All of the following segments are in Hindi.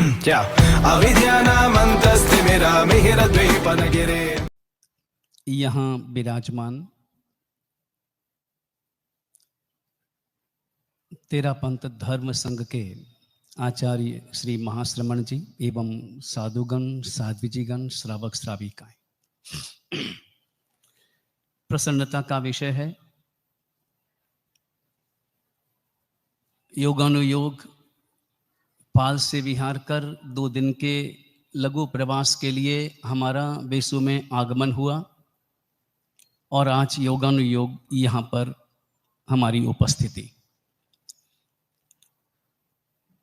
क्या अविद्यानामन्तस्तिमिरमिहिरद्वीपनगिरे। यहाँ विराजमान तेरा पंथ धर्म संघ के आचार्य श्री महाश्रमण जी एवं साधुगण साध्वीजीगण श्रावक श्राविकाएं, प्रसन्नता का विषय है योगानुयोग। पाल से विहार कर 2 दिन के लघु प्रवास के लिए हमारा वेसु में आगमन हुआ और आज योगानुयोग यहाँ पर हमारी उपस्थिति।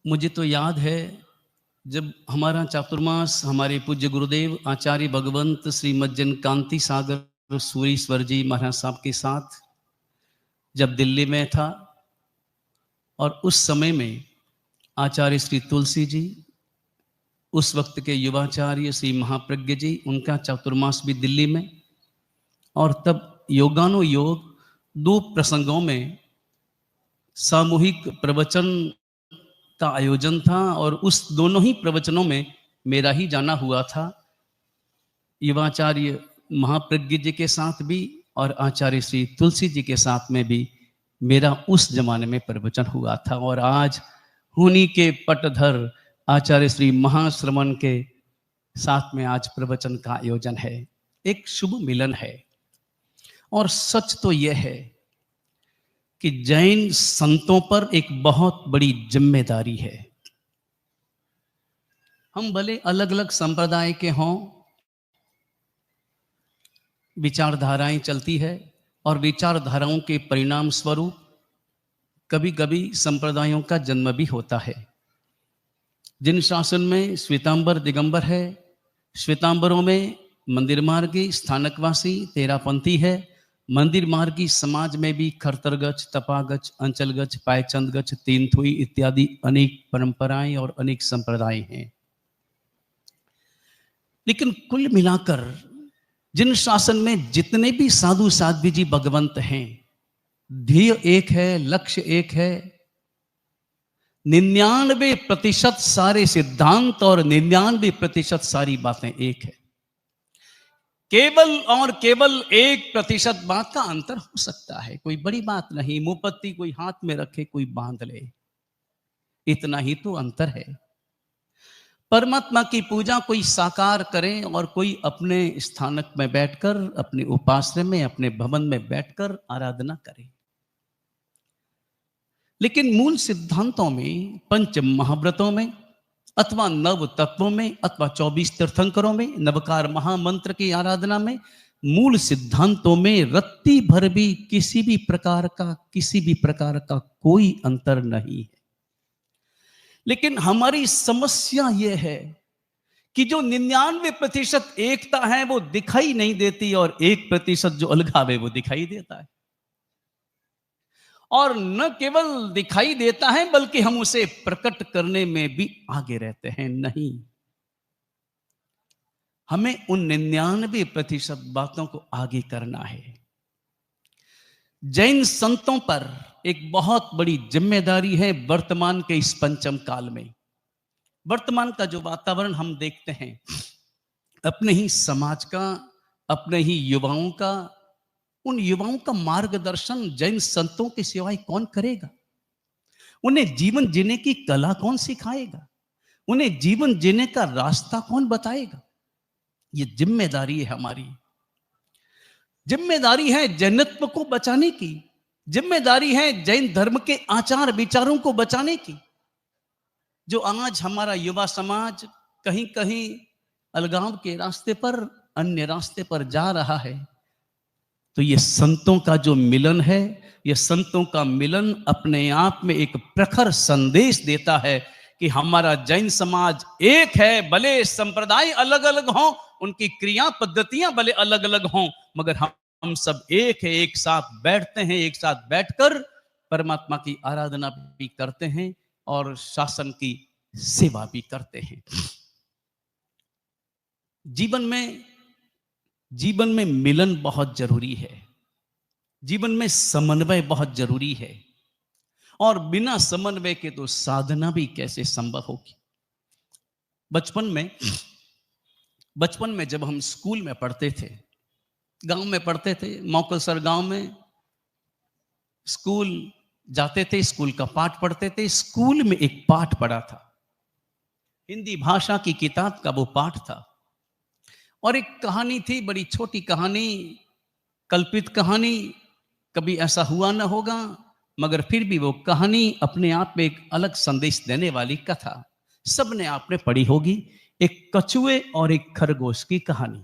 मुझे तो याद है जब हमारा चातुर्मास हमारे पूज्य गुरुदेव आचार्य भगवंत श्रीमद जन कांति सागर सूरीश्वर जी महाराज साहब के साथ जब दिल्ली में था, और उस समय में आचार्य श्री तुलसी जी, उस वक्त के युवाचार्य श्री महाप्रज्ञ जी, उनका चातुर्मास भी दिल्ली में, और तब योगानुयोग 2 प्रसंगों में सामूहिक प्रवचन का आयोजन था, और उस दोनों ही प्रवचनों में मेरा ही जाना हुआ था। युवाचार्य महाप्रज्ञ जी के साथ भी और आचार्य श्री तुलसी जी के साथ में भी मेरा उस जमाने में प्रवचन हुआ था। और आज उन्हीं के पटधर आचार्य श्री महाश्रमण के साथ में आज प्रवचन का आयोजन है। एक शुभ मिलन है। और सच तो यह है कि जैन संतों पर एक बहुत बड़ी जिम्मेदारी है। हम भले अलग अलग संप्रदाय के हों, विचारधाराएं चलती है, और विचारधाराओं के परिणाम स्वरूप कभी कभी संप्रदायों का जन्म भी होता है। जिन शासन में श्वेतांबर दिगंबर है, श्वेतांबरों में मंदिर मार्गी स्थानकवासी तेरापंथी है, मंदिर मार्गी समाज में भी खरतरगच, तपागच, अंचलगच, पायचंदगच, तीनथुई इत्यादि अनेक परंपराएं और अनेक संप्रदाय हैं। लेकिन कुल मिलाकर जिन शासन में जितने भी साधु साध्वी जी भगवंत हैं, ध्येय एक है, लक्ष्य एक है। 99% सारे सिद्धांत और 99% सारी बातें एक है। केवल और केवल 1% बात का अंतर हो सकता है। कोई बड़ी बात नहीं, मुंहपत्ती कोई हाथ में रखे, कोई बांध ले, इतना ही तो अंतर है। परमात्मा की पूजा कोई साकार करे और कोई अपने स्थानक में बैठकर, अपने उपाश्रय में, अपने भवन में बैठकर आराधना करे। लेकिन मूल सिद्धांतों में, पंच महाव्रतों में, अथवा नव तत्वों में, अथवा 24 तीर्थंकरों में, नवकार महामंत्र की आराधना में, मूल सिद्धांतों में रत्ती भर भी किसी भी प्रकार का कोई अंतर नहीं है। लेकिन हमारी समस्या यह है कि जो 99% एकता है वो दिखाई नहीं देती, और 1% जो अलगाव है वो दिखाई देता है। और न केवल दिखाई देता है बल्कि हम उसे प्रकट करने में भी आगे रहते हैं। नहीं, हमें उन 99% बातों को आगे करना है। जैन संतों पर एक बहुत बड़ी जिम्मेदारी है वर्तमान के इस पंचम काल में। वर्तमान का जो वातावरण हम देखते हैं, अपने ही समाज का, अपने ही युवाओं का, उन युवाओं का मार्गदर्शन जैन संतों के सिवाय कौन करेगा? उन्हें जीवन जीने की कला कौन सिखाएगा? उन्हें जीवन जीने का रास्ता कौन बताएगा? ये जिम्मेदारी है हमारी। जिम्मेदारी है जैनत्व को बचाने की, जिम्मेदारी है जैन धर्म के आचार विचारों को बचाने की। जो आज हमारा युवा समाज कहीं कहीं अलगाव के रास्ते पर, अन्य रास्ते पर जा रहा है, तो ये संतों का जो मिलन है, ये संतों का मिलन अपने आप में एक प्रखर संदेश देता है कि हमारा जैन समाज एक है। भले संप्रदाय अलग अलग हों, उनकी क्रिया पद्धतियां भले अलग अलग हों, मगर हम सब एक है। एक साथ बैठते हैं, एक साथ बैठकर परमात्मा की आराधना भी करते हैं और शासन की सेवा भी करते हैं। जीवन में मिलन बहुत जरूरी है। जीवन में समन्वय बहुत जरूरी है, और बिना समन्वय के तो साधना भी कैसे संभव होगी। बचपन में जब हम स्कूल में पढ़ते थे, गांव में पढ़ते थे, मौकलसर गांव में स्कूल जाते थे, स्कूल का पाठ पढ़ते थे। स्कूल में एक पाठ पढ़ा था, हिंदी भाषा की किताब का वो पाठ था, और एक कहानी थी, बड़ी छोटी कहानी, कल्पित कहानी, कभी ऐसा हुआ ना होगा, मगर फिर भी वो कहानी अपने आप में एक अलग संदेश देने वाली कथा। सबने आपने पढ़ी होगी, एक कछुए और एक खरगोश की कहानी।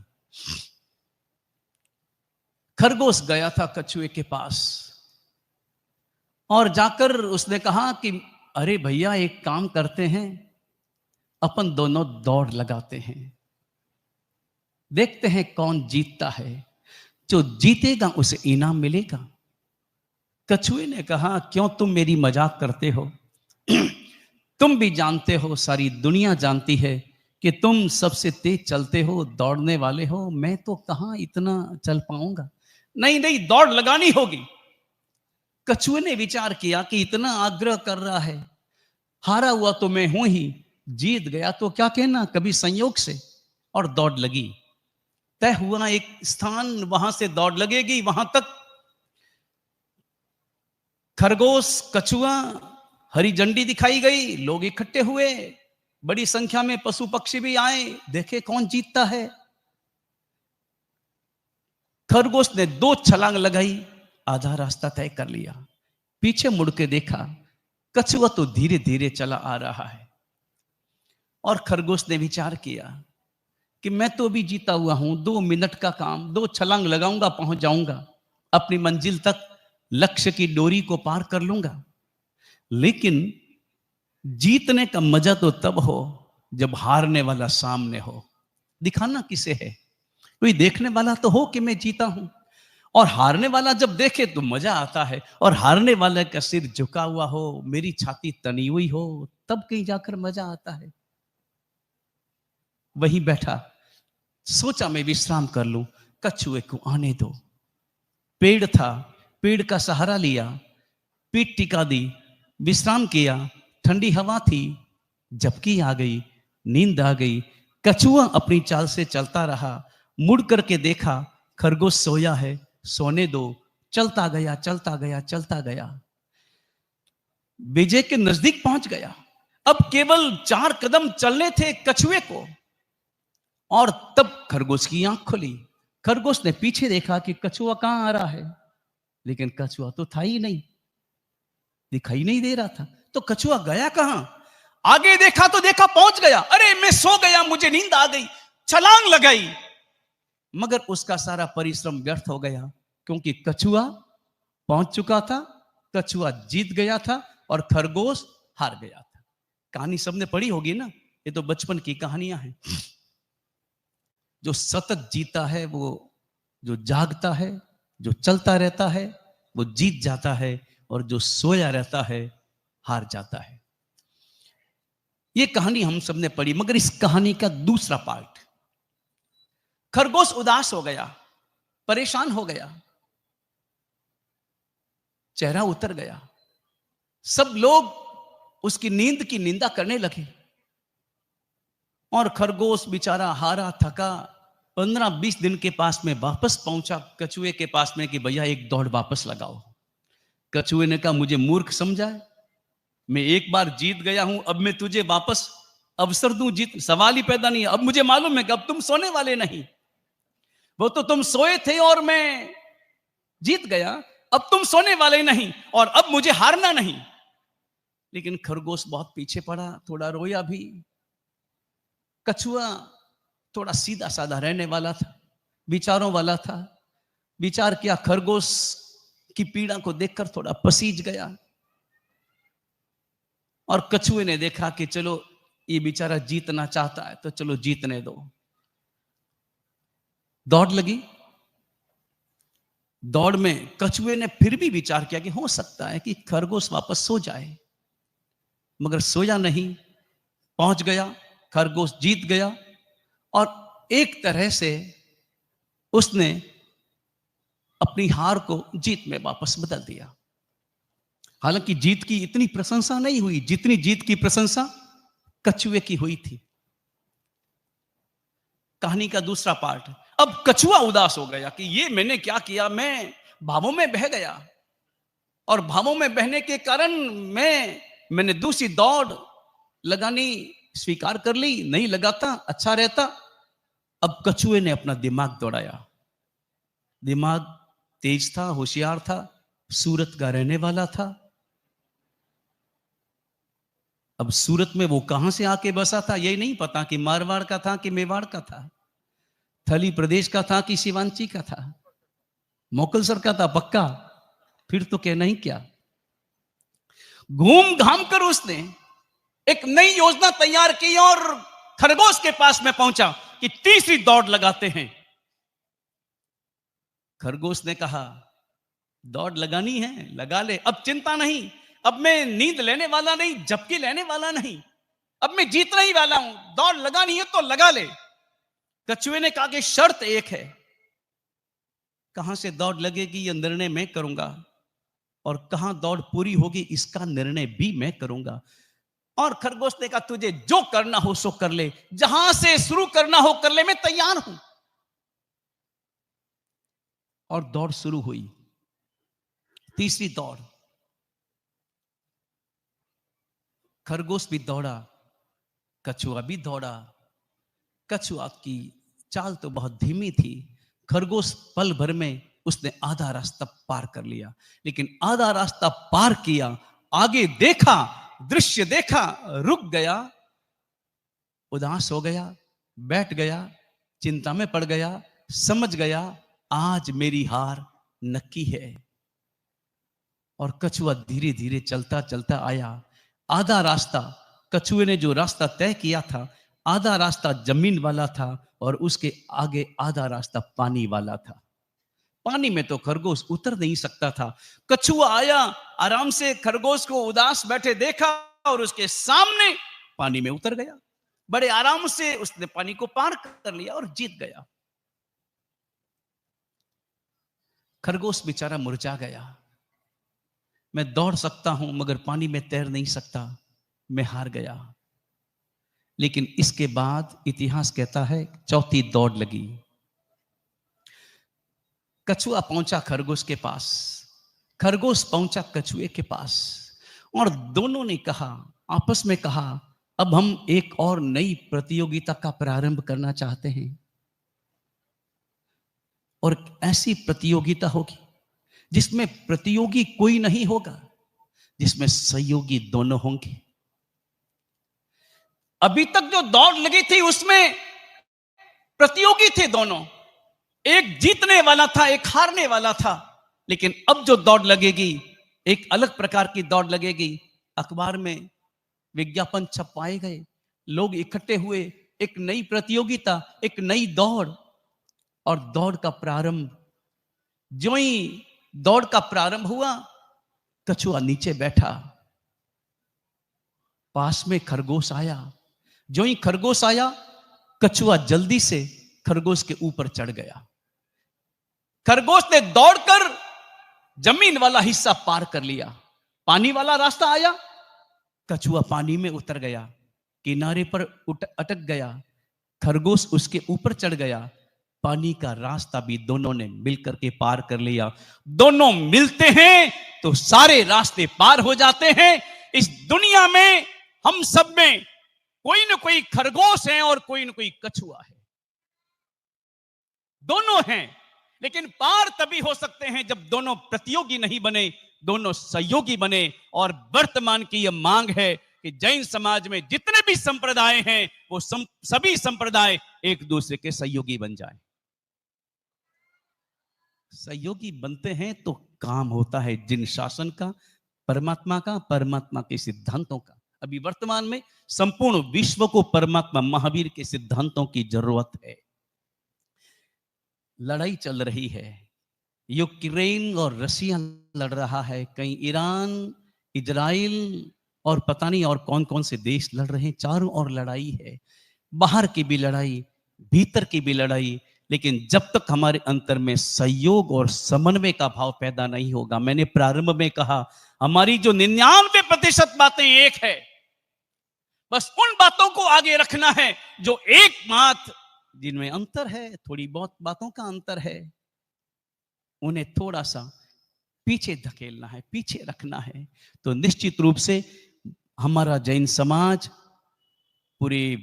खरगोश गया था कछुए के पास और जाकर उसने कहा कि अरे भैया, एक काम करते हैं, अपन दोनों दौड़ लगाते हैं, देखते हैं कौन जीतता है, जो जीतेगा उसे इनाम मिलेगा। कछुए ने कहा, क्यों तुम मेरी मजाक करते हो? तुम भी जानते हो, सारी दुनिया जानती है कि तुम सबसे तेज चलते हो, दौड़ने वाले हो, मैं तो कहां इतना चल पाऊंगा। नहीं नहीं, दौड़ लगानी होगी। कछुए ने विचार किया कि इतना आग्रह कर रहा है, हारा हुआ तो मैं हूं ही, जीत गया तो क्या कहना, कभी संयोग से। और दौड़ लगी, तय हुआ एक स्थान, वहां से दौड़ लगेगी, वहां तक। खरगोश, कछुआ, हरी झंडी दिखाई गई, लोग इकट्ठे हुए, बड़ी संख्या में पशु पक्षी भी आए, देखे कौन जीतता है। खरगोश ने 2 छलांग लगाई, आधा रास्ता तय कर लिया, पीछे मुड़ के देखा, कछुआ तो धीरे धीरे चला आ रहा है। और खरगोश ने विचार किया कि मैं तो अभी जीता हुआ हूं, 2 मिनट का काम, 2 छलांग लगाऊंगा, पहुंच जाऊंगा अपनी मंजिल तक, लक्ष्य की डोरी को पार कर लूंगा। लेकिन जीतने का मजा तो तब हो जब हारने वाला सामने हो। दिखाना किसे है, कोई देखने वाला तो हो कि मैं जीता हूं, और हारने वाला जब देखे तो मजा आता है, और हारने वाले का सिर झुका हुआ हो, मेरी छाती तनी हुई हो, तब कहीं जाकर मजा आता है। वहीं बैठा, सोचा मैं विश्राम कर लूं, कछुए को आने दो। पेड़ था, पेड़ का सहारा लिया, पीठ टिका दी, विश्राम किया, ठंडी हवा थी, झपकी आ गई, नींद आ गई। कछुआ अपनी चाल से चलता रहा, मुड़ करके देखा, खरगोश सोया है, सोने दो। चलता गया, चलता गया, चलता गया, विजय के नजदीक पहुंच गया। अब केवल 4 कदम चलने थे कछुए को, और तब खरगोश की आंख खुली। खरगोश ने पीछे देखा कि कछुआ कहां आ रहा है, लेकिन कछुआ तो था ही नहीं, दिखाई नहीं दे रहा था। तो कछुआ गया कहां? आगे देखा तो देखा पहुंच गया। अरे मैं सो गया, मुझे नींद आ गई, छलांग लगाई, मगर उसका सारा परिश्रम व्यर्थ हो गया, क्योंकि कछुआ पहुंच चुका था, कछुआ जीत गया था और खरगोश हार गया था। कहानी सबने पढ़ी होगी ना, ये तो बचपन की कहानियां हैं। जो सतत जीता है, वो जो जागता है, जो चलता रहता है, वो जीत जाता है, और जो सोया रहता है हार जाता है। ये कहानी हम सबने पढ़ी, मगर इस कहानी का दूसरा पार्ट, खरगोश उदास हो गया, परेशान हो गया, चेहरा उतर गया, सब लोग उसकी नींद की निंदा करने लगे, और खरगोश बेचारा हारा थका 15-20 दिन के पास में वापस पहुंचा कछुए के पास में कि भैया एक दौड़ वापस लगाओ। कछुए ने कहा, मुझे मूर्ख समझा है, मैं एक बार जीत गया हूं, अब मैं तुझे वापस अवसर दूं, जीत सवाल ही पैदा नहीं है। अब मुझे मालूम है कि अब तुम सोने वाले नहीं, वो तो तुम सोए थे और मैं जीत गया, अब तुम सोने वाले नहीं, और अब मुझे हारना नहीं। लेकिन खरगोश बहुत पीछे पड़ा, थोड़ा रोया भी। कछुआ थोड़ा सीधा साधा रहने वाला था, विचारों वाला था, विचार किया, खरगोश की पीड़ा को देखकर थोड़ा पसीज गया, और कछुए ने देखा कि चलो ये बेचारा जीतना चाहता है, तो चलो जीतने दो। दौड़ लगी। दौड़ में कछुए ने फिर भी विचार किया कि हो सकता है कि खरगोश वापस सो जाए, मगर सोया नहीं, पहुंच गया, खरगोश जीत गया, और एक तरह से उसने अपनी हार को जीत में वापस बदल दिया। हालांकि जीत की इतनी प्रशंसा नहीं हुई जितनी जीत की प्रशंसा कछुए की हुई थी। कहानी का दूसरा पार्ट। अब कछुआ उदास हो गया कि ये मैंने क्या किया, मैं भावों में बह गया और भावों में बहने के कारण मैंने दूसरी दौड़ लगानी स्वीकार कर ली, नहीं लगाता अच्छा रहता। अब कछुए ने अपना दिमाग दौड़ाया। दिमाग तेज था, होशियार था, सूरत का रहने वाला था। अब सूरत में वो कहां से आके बसा था ये नहीं पता कि मारवाड़ का था कि मेवाड़ का था, थली प्रदेश का था कि शिवांची का था, मोकलसर का था पक्का, फिर तो कहना ही क्या। घूम घाम कर उसने एक नई योजना तैयार की और खरगोश के पास में पहुंचा कि तीसरी दौड़ लगाते हैं। खरगोश ने कहा दौड़ लगानी है लगा ले, अब चिंता नहीं, अब मैं नींद लेने वाला नहीं, झपकी लेने वाला नहीं, अब मैं जीतना ही वाला हूं, दौड़ लगानी है तो लगा ले। कछुए ने कहा कि शर्त एक है, कहां से दौड़ लगेगी यह निर्णय मैं करूंगा और कहां दौड़ पूरी होगी इसका निर्णय भी मैं करूंगा। और खरगोश ने कहा तुझे जो करना हो सो कर ले, जहां से शुरू करना हो कर ले, मैं तैयार हूं। और दौड़ शुरू हुई, तीसरी दौड़। खरगोश भी दौड़ा, कछुआ भी दौड़ा। कछुआ की चाल तो बहुत धीमी थी, खरगोश पल भर में उसने आधा रास्ता पार कर लिया। लेकिन आधा रास्ता पार किया, आगे देखा, दृश्य देखा, रुक गया, उदास हो गया, बैठ गया, चिंता में पड़ गया, समझ गया आज मेरी हार नक्की है। और कछुआ धीरे धीरे चलता चलता आया। आधा रास्ता, कछुए ने जो रास्ता तय किया था, आधा रास्ता जमीन वाला था और उसके आगे आधा रास्ता पानी वाला था। पानी में तो खरगोश उतर नहीं सकता था। कछुआ आया, आराम से खरगोश को उदास बैठे देखा और उसके सामने पानी में उतर गया। बड़े आराम से उसने पानी को पार कर लिया और जीत गया। खरगोश बेचारा मुरझा गया, मैं दौड़ सकता हूं मगर पानी में तैर नहीं सकता, मैं हार गया। लेकिन इसके बाद इतिहास कहता है चौथी दौड़ लगी। कछुआ पहुंचा खरगोश के पास, खरगोश पहुंचा कछुए के पास और दोनों ने कहा, आपस में कहा, अब हम एक और नई प्रतियोगिता का प्रारंभ करना चाहते हैं। और ऐसी प्रतियोगिता होगी जिसमें प्रतियोगी कोई नहीं होगा, जिसमें सहयोगी दोनों होंगे। अभी तक जो दौड़ लगी थी उसमें प्रतियोगी थे दोनों, एक जीतने वाला था, एक हारने वाला था। लेकिन अब जो दौड़ लगेगी एक अलग प्रकार की दौड़ लगेगी। अखबार में विज्ञापन छपवाए गए, लोग इकट्ठे हुए, एक नई प्रतियोगिता, एक नई दौड़। और दौड़ का प्रारंभ, जो ही दौड़ का प्रारंभ हुआ, कछुआ नीचे बैठा, पास में खरगोश आया। जो ही खरगोश आया, कछुआ जल्दी से खरगोश के ऊपर चढ़ गया। खरगोश ने दौड़कर जमीन वाला हिस्सा पार कर लिया, पानी वाला रास्ता आया, कछुआ पानी में उतर गया, किनारे पर अटक गया, खरगोश उसके ऊपर चढ़ गया। पानी का रास्ता भी दोनों ने मिलकर के पार कर लिया। दोनों मिलते हैं तो सारे रास्ते पार हो जाते हैं। इस दुनिया में हम सब में कोई ना कोई खरगोश है और कोई ना कोई कछुआ है, दोनों हैं। लेकिन पार तभी हो सकते हैं जब दोनों प्रतियोगी नहीं बने, दोनों सहयोगी बने। और वर्तमान की यह मांग है कि जैन समाज में जितने भी संप्रदाय हैं वो सभी संप्रदाय एक दूसरे के सहयोगी बन जाए। सहयोगी बनते हैं तो काम होता है जिन शासन का, परमात्मा का, परमात्मा के सिद्धांतों का। अभी वर्तमान में संपूर्ण विश्व को परमात्मा महावीर के सिद्धांतों की जरूरत है। लड़ाई चल रही है, यूक्रेन और रशिया लड़ रहा है, कहीं ईरान, इजराइल और पता नहीं और कौन कौन से देश लड़ रहे हैं। चारों ओर लड़ाई है, बाहर की भी लड़ाई, भीतर की भी लड़ाई। लेकिन जब तक हमारे अंतर में सहयोग और समन्वय का भाव पैदा नहीं होगा, मैंने प्रारंभ में कहा हमारी जो 99% बातें एक है, बस उन बातों को आगे रखना है जो एक बात जिनमें अंतर है, थोड़ी बहुत बातों का अंतर है, उन्हें थोड़ा सा पीछे धकेलना है, पीछे रखना है। तो निश्चित रूप से हमारा जैन समाज पूरे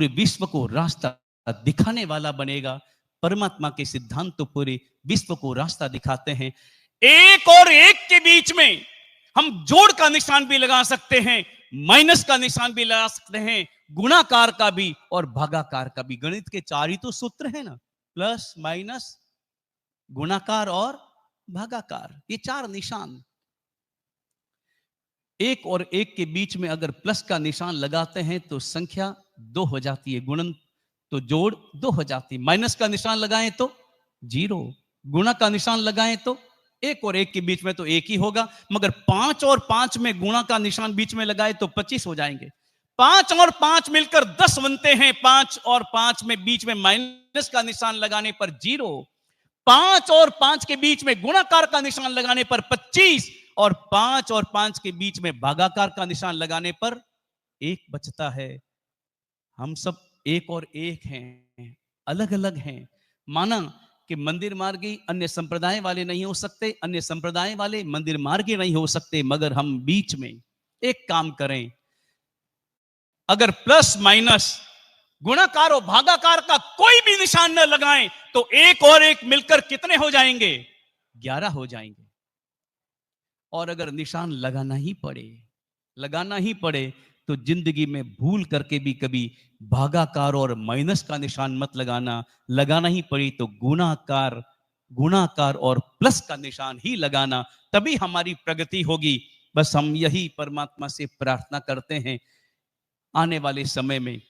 विश्व को रास्ता दिखाने वाला बनेगा। परमात्मा के सिद्धांत तो पूरे विश्व को रास्ता दिखाते हैं। एक और एक के बीच में हम जोड़ का निशान भी लगा सकते हैं, माइनस का निशान भी लगा सकते हैं, गुणाकार का भी और भागाकार का भी। गणित के 4 ही तो सूत्र है ना, प्लस माइनस गुणाकार और भागाकार, ये 4 निशान। एक और एक के बीच में अगर प्लस का निशान लगाते हैं तो संख्या 2 हो जाती है, गुणन तो जोड़ 2 हो जाती है। माइनस का निशान लगाएं तो 0, गुणा का निशान लगाएं तो 1 और 1 के बीच में तो 1 ही होगा। मगर 5 और 5 में गुणा का निशान बीच में लगाए तो 25 हो जाएंगे। 5 और 5 मिलकर 10 बनते हैं। 5 और 5 में बीच में माइनस का निशान लगाने पर 0, 5 और 5 के बीच में गुणाकार का निशान लगाने पर 25 और 5 और 5 के बीच में भागाकार का निशान लगाने पर 1 बचता है। हम सब एक और एक हैं, अलग अलग हैं। माना कि मंदिर मार्गी अन्य संप्रदाय वाले नहीं हो सकते, अन्य संप्रदाय वाले मंदिर मार्गी नहीं हो सकते, मगर हम बीच में एक काम करें। अगर प्लस माइनस गुणाकार और भागाकार का कोई भी निशान न लगाएं तो 1 और 1 मिलकर कितने हो जाएंगे? 11 हो जाएंगे। और अगर निशान लगाना ही पड़े तो जिंदगी में भूल करके भी कभी भागाकार और माइनस का निशान मत लगाना। लगाना ही पड़ी तो गुणाकार और प्लस का निशान ही लगाना, तभी हमारी प्रगति होगी। बस हम यही परमात्मा से प्रार्थना करते हैं। आने वाले समय में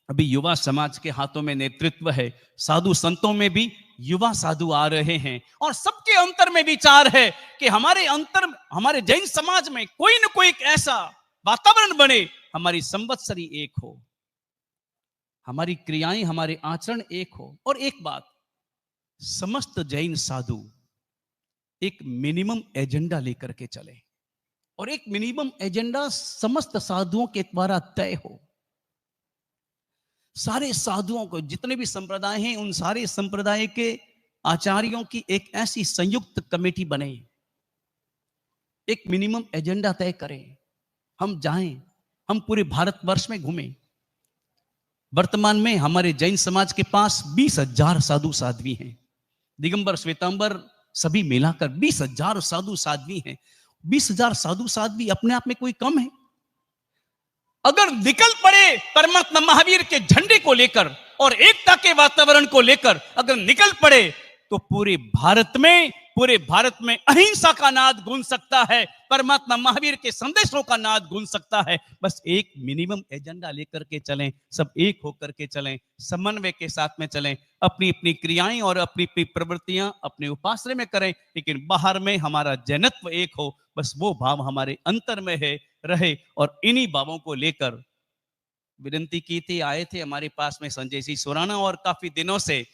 अभी युवा समाज के हाथों में नेतृत्व है, साधु संतों में भी युवा साधु आ रहे हैं और सबके अंतर में विचार है कि हमारे जैन समाज में कोई न कोई ऐसा वातावरण बने, हमारी संवत्सरी एक हो, हमारी क्रियाएं, हमारे आचरण एक हो। और एक बात, समस्त जैन साधु एक मिनिमम एजेंडा लेकर के चले और एक मिनिमम एजेंडा समस्त साधुओं के द्वारा तय हो। सारे साधुओं को, जितने भी संप्रदाय हैं, उन सारे संप्रदाय के आचार्यों की एक ऐसी संयुक्त कमेटी बने, एक मिनिमम एजेंडा तय करें, हम जाएं, हम पूरे भारतवर्ष में घूमें। वर्तमान में हमारे जैन समाज के पास 20,000 साधु साध्वी हैं, दिगंबर श्वेतांबर सभी मिलाकर 20,000 साधु साध्वी हैं। 20,000 साधु साध्वी अपने आप में कोई कम है? अगर निकल पड़े परमात्मा महावीर के झंडे को लेकर और एकता के वातावरण को लेकर अगर निकल पड़े तो पूरे भारत में अहिंसा का नाद गूंज सकता है, परमात्मा महावीर के संदेशों का नाद गूंज सकता है। बस एक मिनिमम एजेंडा लेकर के चलें, सब एक होकर के चलें, समन्वय के साथ में चलें, अपनी अपनी क्रियाएं और अपनी अपनी प्रवृत्तियां अपने उपासना में करें, लेकिन बाहर में हमारा जैनत्व एक हो। बस वो भाव हमारे अंतर में रहे और इन्हीं भावों को लेकर विनती की थी। आए थे हमारे पास में संजय सिंह सोराना और काफी दिनों से,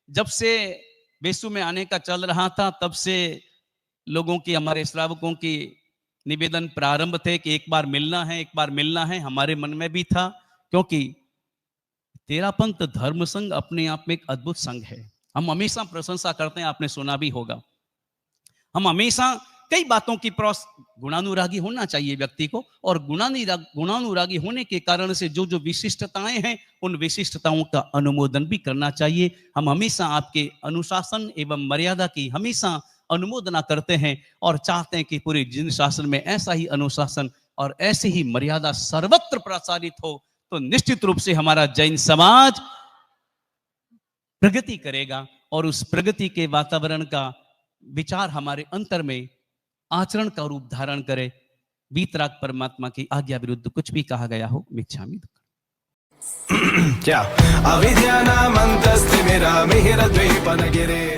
जब से बेसु में आने का चल रहा था, तब से लोगों की, हमारे श्रावकों की निवेदन प्रारंभ थे कि एक बार मिलना है। हमारे मन में भी था, क्योंकि तेरापंथ धर्म संघ अपने आप में एक अद्भुत संघ है। हम हमेशा प्रशंसा करते हैं, आपने सुना भी होगा। हम हमेशा कई बातों की गुणानुरागी होना चाहिए व्यक्ति को, और गुणानुरागी होने के कारण से जो जो विशिष्टताएं हैं उन विशिष्टताओं का अनुमोदन भी करना चाहिए। हम हमेशा आपके अनुशासन एवं मर्यादा की हमेशा अनुमोदना करते हैं और चाहते हैं कि पूरे जिन शासन में ऐसा ही अनुशासन और ऐसी ही मर्यादा सर्वत्र प्रसारित हो, तो निश्चित रूप से हमारा जैन समाज प्रगति करेगा और उस प्रगति के वातावरण का विचार हमारे अंतर में आचरण का रूप धारण करे। वीतराग परमात्मा की आज्ञा विरुद्ध कुछ भी कहा गया हो, मिच्छामि दुक्कडम्। क्या अविद्यानामन्तस्तिमिरमिहिरद्वीपनगिरे